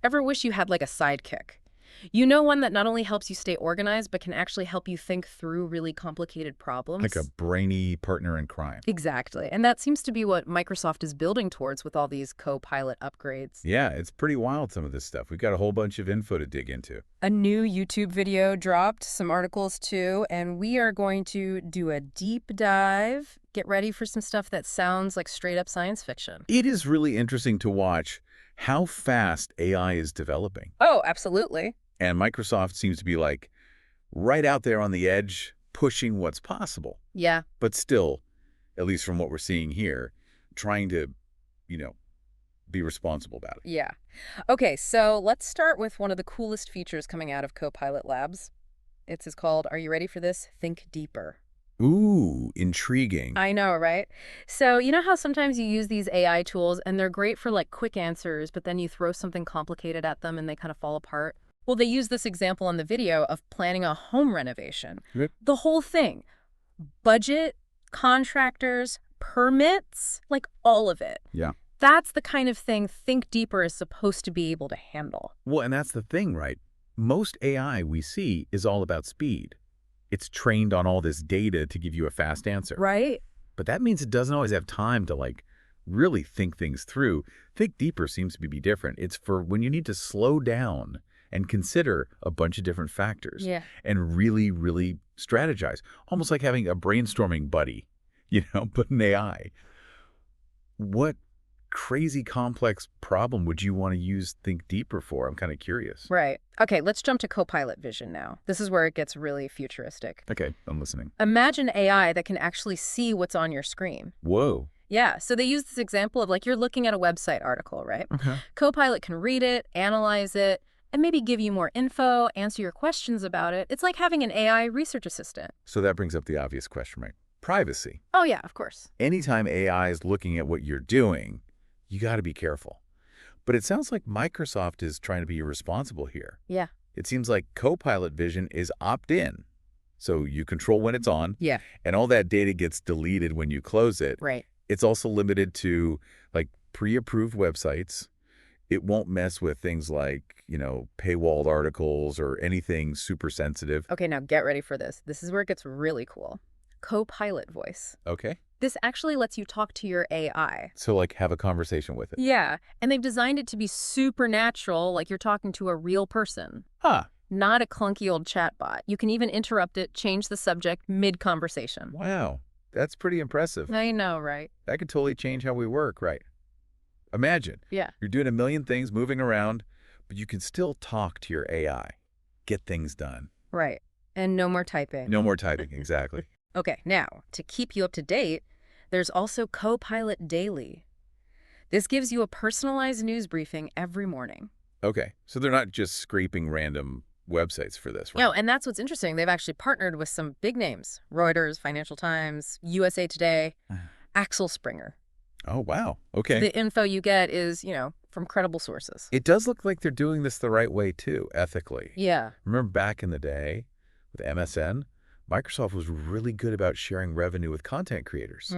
Ever wish you had like a sidekick? You know, one that not only helps you stay organized, but can actually help you think through really complicated Like a problems? brainy partner in crime. Exactly. And that seems to be what Microsoft is building towards with all these Copilot upgrades. Yeah, it's pretty wild, some of this stuff. We've got a whole bunch of info to dig into. A new YouTube video dropped, some articles too, and we are going to do a deep dive. Get ready for some stuff that sounds like straight up science fiction. It is really interesting to watch how fast AI is developing. Oh, absolutely. And Microsoft seems to be like right out there on the edge, pushing what's possible. Yeah. But still, at least from what we're seeing here, trying to, you know, be responsible about it. Yeah. Okay, so let's start with one of the coolest features coming out of Copilot Labs. It's called, are you ready for this? Think deeper. Ooh, intriguing. I know, right? So you know how sometimes you use these AI tools and they're great for like quick answers, but then you throw something complicated at them and they kind of fall apart? Well, they use this example in the video of planning a home renovation. Yep. The whole thing. Budget, contractors, permits, like all of it. Yeah. That's the kind of thing Think Deeper is supposed to be able to handle. Well, and that's the thing, right? Most AI we see is all about speed. It's trained on all this data to give you a fast answer. Right? But that means it doesn't always have time to, like, really think things through. Think Deeper seems to be different. It's for when you need to slow down and consider a bunch of different factors. Yeah. And really, really strategize. Almost like having a brainstorming buddy, but an AI. What crazy complex problem would you want to use Think Deeper for? I'm kind of curious. Right. Okay, let's jump to Copilot Vision now. This is where it gets really futuristic. Okay, I'm listening. Imagine AI that can actually see what's on your screen. Whoa. Yeah, so they use this example of like you're looking at a website article, right? Okay. Copilot can read it, analyze it, and maybe give you more info, answer your questions about it. It's like having an AI research assistant. So that brings up the obvious question, right? Privacy. Oh yeah, of course. Anytime AI is looking at what you're doing, you got to be careful. But it sounds like Microsoft is trying to be irresponsible here. Yeah. It seems like Copilot Vision is opt-in. So you control when it's on. Yeah. And all that data gets deleted when you close it. Right. It's also limited to like pre-approved websites. It won't mess with things like, paywalled articles or anything super sensitive. Okay, now get ready for this. This is where it gets really cool. Copilot voice. Okay. This actually lets you talk to your AI. So like have a conversation with it. Yeah, and they've designed it to be supernatural, like you're talking to a real person. Huh. Not a clunky old chatbot. You can even interrupt it, change the subject mid-conversation. Wow. That's pretty impressive. I know, right? That could totally change how we work, right? Imagine. Yeah. You're doing a million things, moving around, but you can still talk to your AI. Get things done. Right. And no more typing. No more typing, exactly. Okay, now, to keep you up to date, there's also Copilot Daily. This gives you a personalized news briefing every morning. Okay, so they're not just scraping random websites for this, right? No, and that's what's interesting. They've actually partnered with some big names. Reuters, Financial Times, USA Today, Axel Springer. Oh, wow. Okay. The info you get is, from credible sources. It does look like they're doing this the right way, too, ethically. Yeah. Remember back in the day with MSN? Microsoft was really good about sharing revenue with content creators.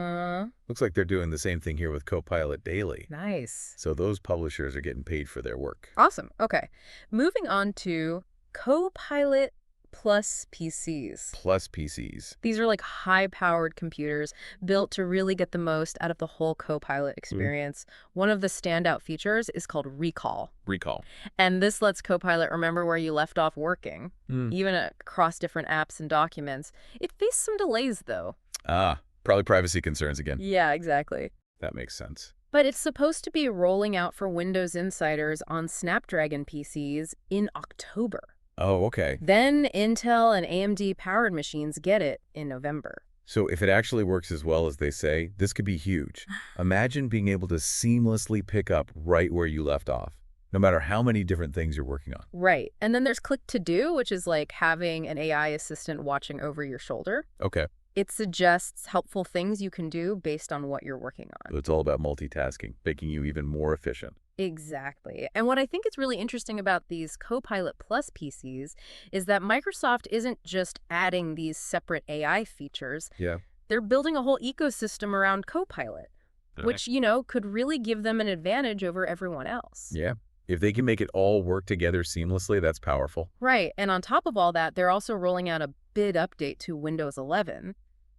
Looks like they're doing the same thing here with Copilot Daily. Nice. So those publishers are getting paid for their work. Awesome. Okay. Moving on to Copilot Plus PCs. Plus PCs. These are like high-powered computers built to really get the most out of the whole Copilot experience. One of the standout features is called Recall. Recall. And this lets Copilot remember where you left off working, even across different apps and documents. It faced some delays, though. Probably privacy concerns again. Yeah, exactly. That makes sense. But it's supposed to be rolling out for Windows Insiders on Snapdragon PCs in October. Oh, okay. Then Intel and AMD-powered machines get it in November. So if it actually works as well as they say, this could be huge. Imagine being able to seamlessly pick up right where you left off, no matter how many different things you're working on. Right. And then there's Click to Do, which is like having an AI assistant watching over your shoulder. Okay. It suggests helpful things you can do based on what you're working on. So it's all about multitasking, making you even more efficient. Exactly. And what I think is really interesting about these Copilot Plus PCs is that Microsoft isn't just adding these separate AI features. Yeah. They're building a whole ecosystem around Copilot, which, could really give them an advantage over everyone else. Yeah. If they can make it all work together seamlessly, that's powerful. Right, and on top of all that, they're also rolling out a big update to Windows 11,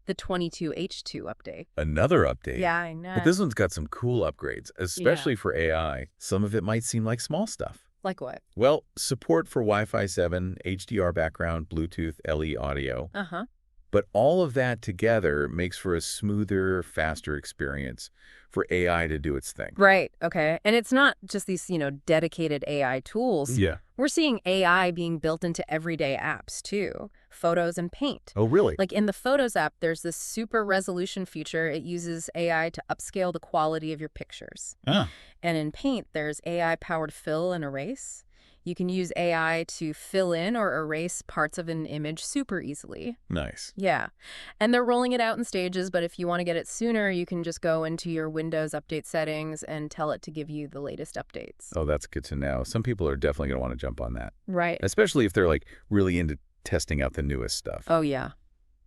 the 22H2 update. Another update. Yeah, I But know. this one's got some cool upgrades, Yeah. especially for AI. Some of it might seem like small stuff. Like what? Well, support for Wi-Fi 7, HDR background, Bluetooth, LE audio. Uh-huh. But all of that together makes for a smoother, faster experience for AI to do its thing. Right, okay. And it's not just these, dedicated AI tools. Yeah. We're seeing AI being built into everyday apps too, Photos and Paint. Oh, really? Like in the Photos app, there's this super resolution feature. It uses AI to upscale the quality of your pictures. Ah, And in Paint, there's AI-powered fill and erase. You can use AI to fill in or erase parts of an image super easily. nice. Yeah. And they're rolling it out in stages, but if you want to get it sooner, you can just go into your Windows update settings and tell it to give you the latest updates. Oh, that's good to know. Some people are definitely going to want to jump on that, Right. especially if they're like really into testing out the newest stuff. Oh, yeah.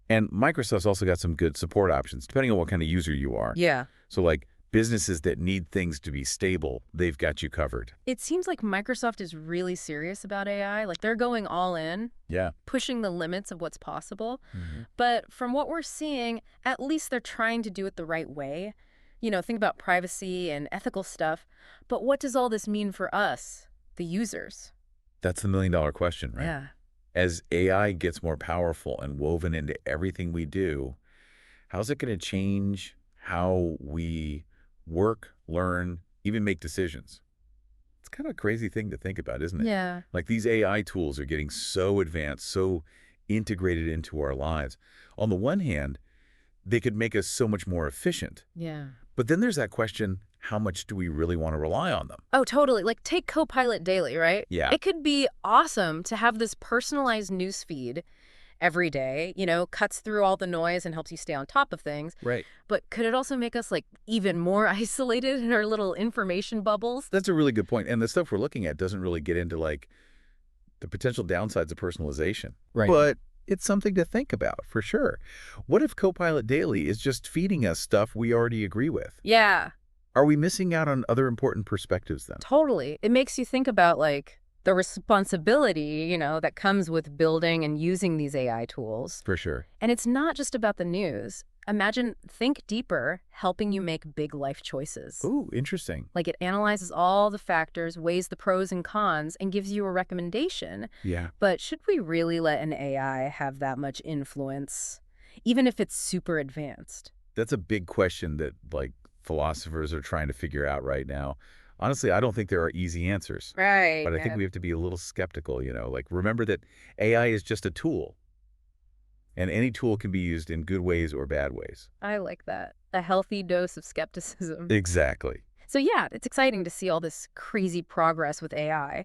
And Microsoft's also got some good support options, depending on what kind of user you are. Yeah. So like businesses that need things to be stable, they've got you covered. It seems like Microsoft is really serious about AI. Like they're going all in, Yeah. pushing the limits of what's possible. Mm-hmm. But from what we're seeing, at least they're trying to do it the right way. Think about privacy and ethical stuff. But what does all this mean for us, the users? That's the million-dollar question, right? Yeah. As AI gets more powerful and woven into everything we do, how's it going to change how we work, learn, even make decisions? It's kind of a crazy thing to think about, isn't it? Yeah. Like these AI tools are getting so advanced, so integrated into our lives. On the one hand, they could make us so much more efficient. Yeah. But then there's that question, how much do we really want to rely on them? Oh, totally. Like take Copilot Daily, right? Yeah. It could be awesome to have this personalized news feed every day, cuts through all the noise and helps you stay on top of things. Right. But could it also make us like even more isolated in our little information bubbles? That's a really good point. And the stuff we're looking at doesn't really get into like the potential downsides of personalization. Right. But it's something to think about for sure. What if Copilot Daily is just feeding us stuff we already agree with? Yeah, Are we missing out on other important perspectives then? totally. It makes you think about like the responsibility, that comes with building and using these AI tools. For sure. And it's not just about the news. Think deeper, helping you make big life choices. Ooh, interesting. Like it analyzes all the factors, weighs the pros and cons, and gives you a recommendation. Yeah. But should we really let an AI have that much influence, even if it's super advanced? That's a big question that like philosophers are trying to figure out right now. Honestly, I don't think there are easy answers. Right. But I think we have to be a little skeptical, like remember that AI is just a tool. And any tool can be used in good ways or bad ways. I like that. A healthy dose of skepticism. Exactly. So yeah, it's exciting to see all this crazy progress with AI.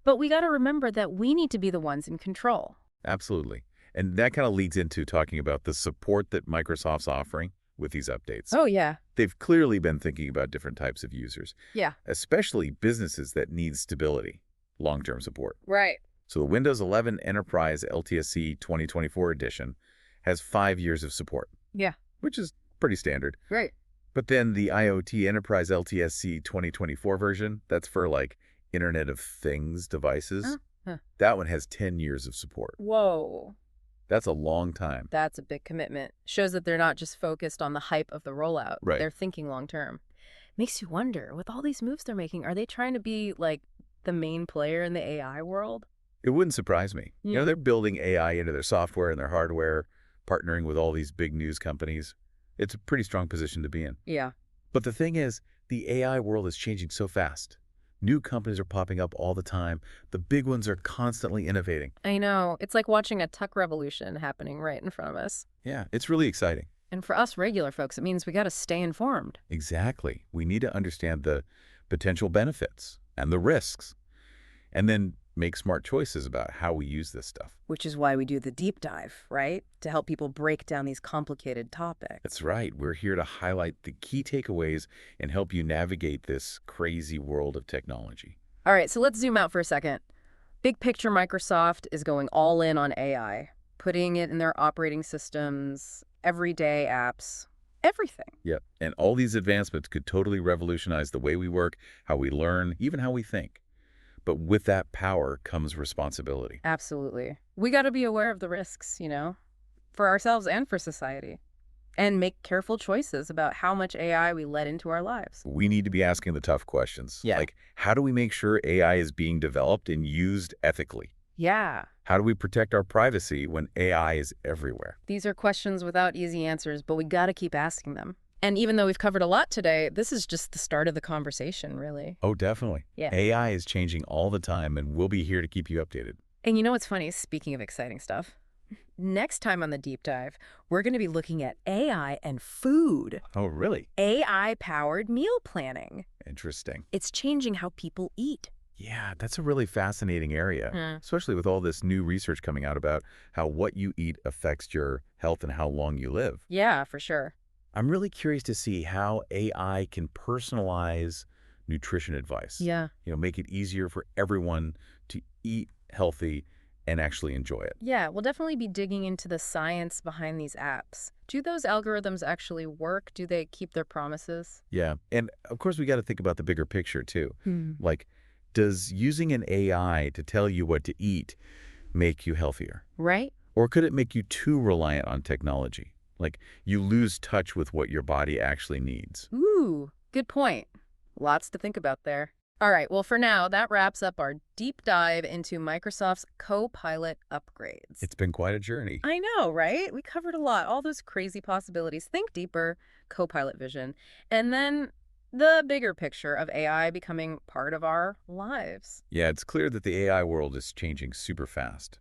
But we got to remember that we need to be the ones in control. Absolutely. And that kind of leads into talking about the support that Microsoft's offering with these updates. Oh, yeah. They've clearly been thinking about different types of users, Yeah. especially businesses that need stability, long-term support. Right. So the Windows 11 Enterprise LTSC 2024 edition has 5 years of support. Yeah. Which is pretty standard. Right. But then the IoT Enterprise LTSC 2024 version, that's for like Internet of Things devices. Huh. That one has 10 years of support. Whoa. That's a long time. That's a big commitment. Shows that they're not just focused on the hype of the rollout. Right. They're thinking long term. Makes you wonder, with all these moves they're making, are they trying to be like the main player in the AI world? It wouldn't surprise me. Yeah. They're building AI into their software and their hardware, partnering with all these big news companies. It's a pretty strong position to be in. Yeah. But the thing is, the AI world is changing so fast. New companies are popping up all the time. The big ones are constantly innovating. I know. It's like watching a tech revolution happening right in front of us. Yeah, it's really exciting. And for us regular folks, it means we got to stay informed. Exactly. We need to understand the potential benefits and the risks, and then make smart choices about how we use this stuff. Which is why we do the deep dive, right? To help people break down these complicated topics. That's right. We're here to highlight the key takeaways and help you navigate this crazy world of technology. All right, so let's zoom out for a second. Big picture, Microsoft is going all in on AI, putting it in their operating systems, everyday apps, everything. Yep. And all these advancements could totally revolutionize the way we work, how we learn, even how we think. But with that power comes responsibility. Absolutely. We got to be aware of the risks, for ourselves and for society, and make careful choices about how much AI we let into our lives. We need to be asking the tough questions. Yeah. Like, how do we make sure AI is being developed and used ethically? Yeah. How do we protect our privacy when AI is everywhere? These are questions without easy answers, but we got to keep asking them. And even though we've covered a lot today, this is just the start of the conversation, really. Oh, definitely. Yeah. AI is changing all the time, and we'll be here to keep you updated. And you know what's funny? Speaking of exciting stuff, next time on the deep dive, we're going to be looking at AI and food. Oh, really? AI-powered meal planning. Interesting. It's changing how people eat. Yeah, that's a really fascinating area, Hmm. especially with all this new research coming out about how what you eat affects your health and how long you live. Yeah, for sure. I'm really curious to see how AI can personalize nutrition advice. Yeah. Make it easier for everyone to eat healthy and actually enjoy it. Yeah, we'll definitely be digging into the science behind these apps. Do those algorithms actually work? Do they keep their promises? Yeah, and of course we got to think about the bigger picture too. Hmm. Like, does using an AI to tell you what to eat make you healthier? Right? Or could it make you too reliant on technology? Like, you lose touch with what your body actually needs. Ooh, good point. Lots to think about there. All right, well, for now, that wraps up our deep dive into Microsoft's Copilot upgrades. It's been quite a journey. I know, right? We covered a lot, all those crazy possibilities. Think deeper, Copilot vision, and then the bigger picture of AI becoming part of our lives. Yeah, it's clear that the AI world is changing super fast.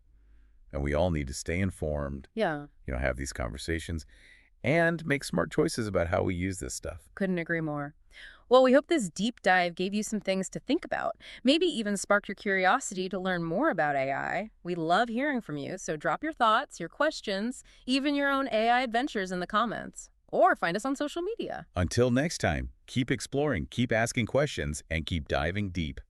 And we all need to stay informed, Yeah, have these conversations, and make smart choices about how we use this stuff. couldn't agree more. Well, we hope this deep dive gave you some things to think about, maybe even sparked your curiosity to learn more about AI. We love hearing from you, so drop your thoughts, your questions, even your own AI adventures in the comments. Or find us on social media. Until next time, keep exploring, keep asking questions, and keep diving deep.